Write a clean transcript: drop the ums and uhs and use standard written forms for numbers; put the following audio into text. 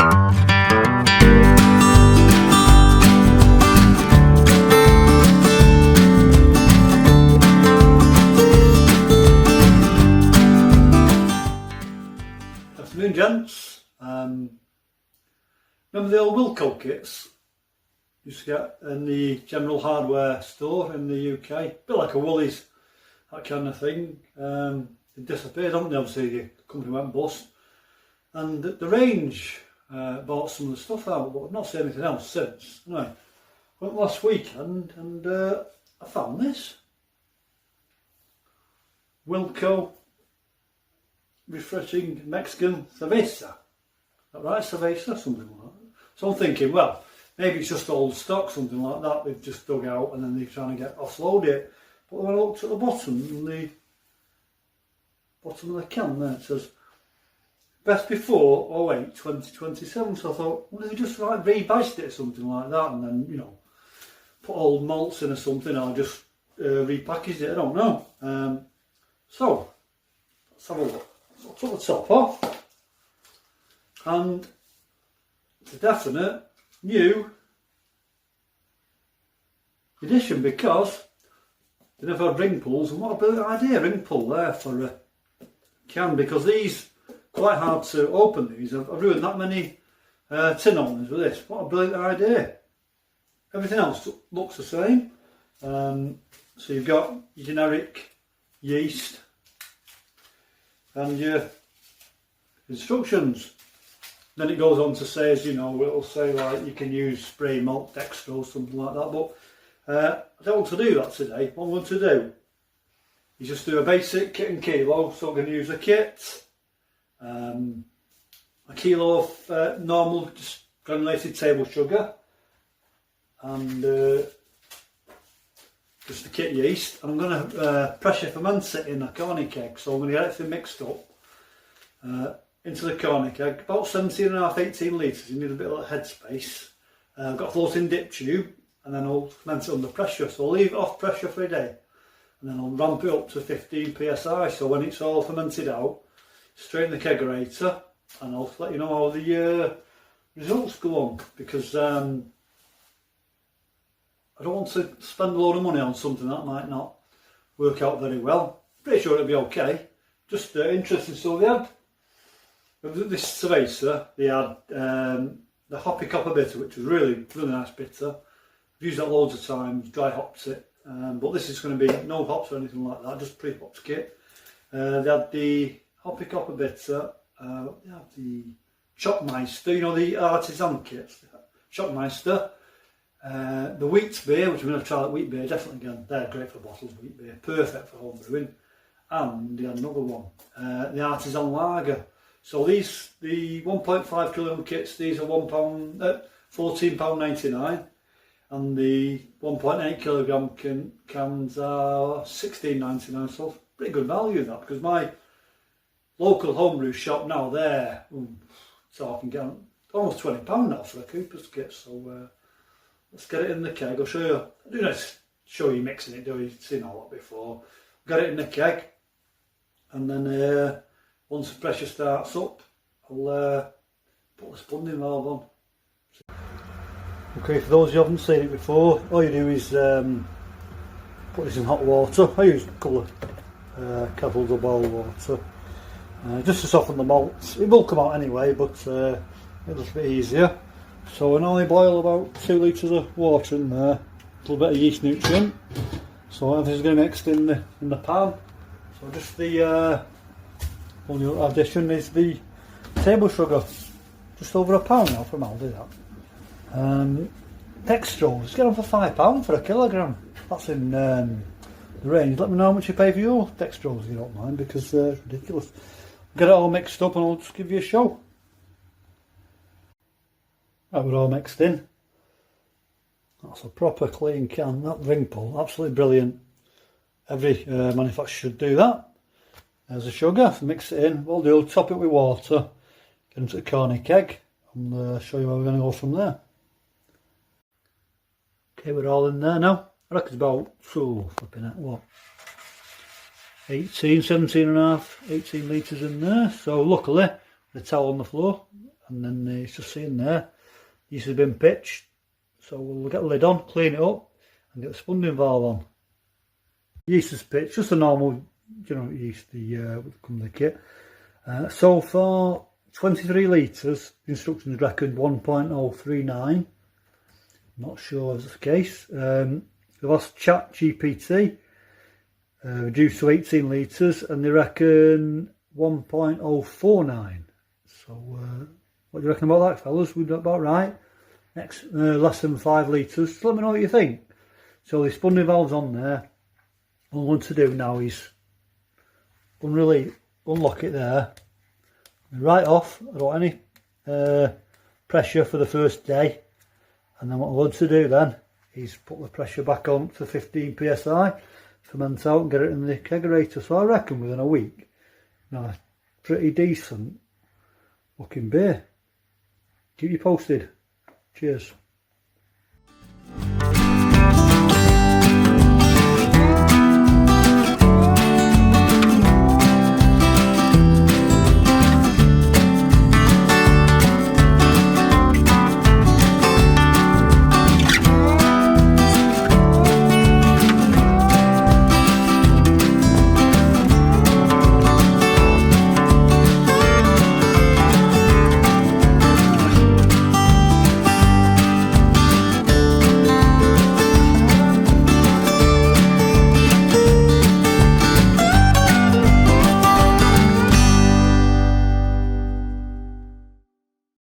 Afternoon, gents. Remember the old Wilco kits you used to get in the general hardware store in the UK? A bit like a Woolies, that kind of thing. They disappeared, haven't they? Obviously the company went bust. And the range bought some of the stuff out, but I've not seen anything else since. Anyway, went last weekend and I found this. Wilco refreshing Mexican cerveza. Is that right? Cerveza? Something like that. So I'm thinking, well, maybe it's just old stock, something like that. They've just dug out and then they're trying to offload it. But when I looked at the bottom of the can there, it says best before 08 2027. So I thought, well, they just like rebadged it or something like that, and then, you know, put old malts in or something, or just repackaged it. I don't know. So let's have a look. So I took the top off, and it's a definite new edition because they never had ring pulls, and what a brilliant idea, ring pull there for a can, because these quite hard to open. These I've ruined that many tin openers with this. What a brilliant idea. Everything else looks the same. So you've got your generic yeast and your instructions. Then it goes on to say, as you know, it'll say like you can use spray malt, dextrose, something like that, but I don't want to do that today. What I'm going to do is just do a basic kit and kilo. So I'm going to use a kit, a kilo of normal just granulated table sugar, and just the kit yeast. And I'm going to pressure ferment it in a corny keg. So I'm going to get everything mixed up into the corny keg. About 17.5, 18 litres. You need a bit of headspace. I've got a floating dip tube, and then I'll ferment it under pressure. So I'll leave it off pressure for a day, and then I'll ramp it up to 15 psi. So when it's all fermented out, straight in the kegerator, and I'll let you know how the results go on, because I don't want to spend a load of money on something that might not work out very well. Pretty sure it'll be okay. Just interesting. So they had this cerveza, they had the hoppy copper bitter, which was really nice bitter. I've used that loads of times, dry hopped it, but this is going to be no hops or anything like that, just pre-hopped kit. They had the hoppy copper bitter, they had the Chopmeister, you know, the artisan kits, Chopmeister. The wheat beer, which I'm going to try that wheat beer definitely again. They're great for bottled wheat beer, perfect for home brewing. And they had another one, the artisan lager. So these, the 1.5 kilogram kits, these are £14.99, and the 1.8 kilogram cans are £16.99. So pretty good value that, because my local homebrew shop now, they're talking getting almost £20 now for a Cooper's kit. So let's get it in the keg. I'll show you. I do not show you mixing it, do you? You've seen all that before. Get it in the keg, and then once the pressure starts up, I'll put the spunding valve on. Okay, for those who haven't seen it before, all you do is put this in hot water. I use a couple of kettles of boiled water, just to soften the malts. It will come out anyway, but it's a little bit easier. So I only boil about 2 litres of water in there, a little bit of yeast nutrient. So everything's going to be mixed in the pan. So just the only other addition is the table sugar, just over £1 now from Aldi. That dextrose, get on for £5 for a kilogram. That's in the range. Let me know how much you pay for your dextrose if you don't mind, because it's ridiculous. Get it all mixed up and I'll just give you a show. Right, we're all mixed in. That's a proper clean can. That ring pull, absolutely brilliant. Every manufacturer should do that. There's the sugar, mix it in. What we'll do, top it with water, get into the corny keg, and show you where we're going to go from there. Okay, we're all in there now. I reckon it's about, flipping it, what? 17 and a half, 18 litres in there. So luckily, the towel on the floor, and then it's just sitting there. Yeast has been pitched, so we'll get the lid on, clean it up, and get the spunding valve on. Yeast is pitched, just a normal, yeast, would come in the kit. So far, 23 litres. The instructions reckon 1.039. Not sure if that's the case. They've asked Chat GPT, reduced to 18 litres, and they reckon 1.049. So, what do you reckon about that, fellas? We've got about right. Next, less than 5 litres. So let me know what you think. So the spunding valve's on there. All I want to do now is unlock it there. Right off. I don't want any pressure for the first day. And then what I want to do then is put the pressure back on to 15 psi, ferment out and get it in the kegerator. So I reckon within a week, pretty decent looking beer. Keep you posted. Cheers.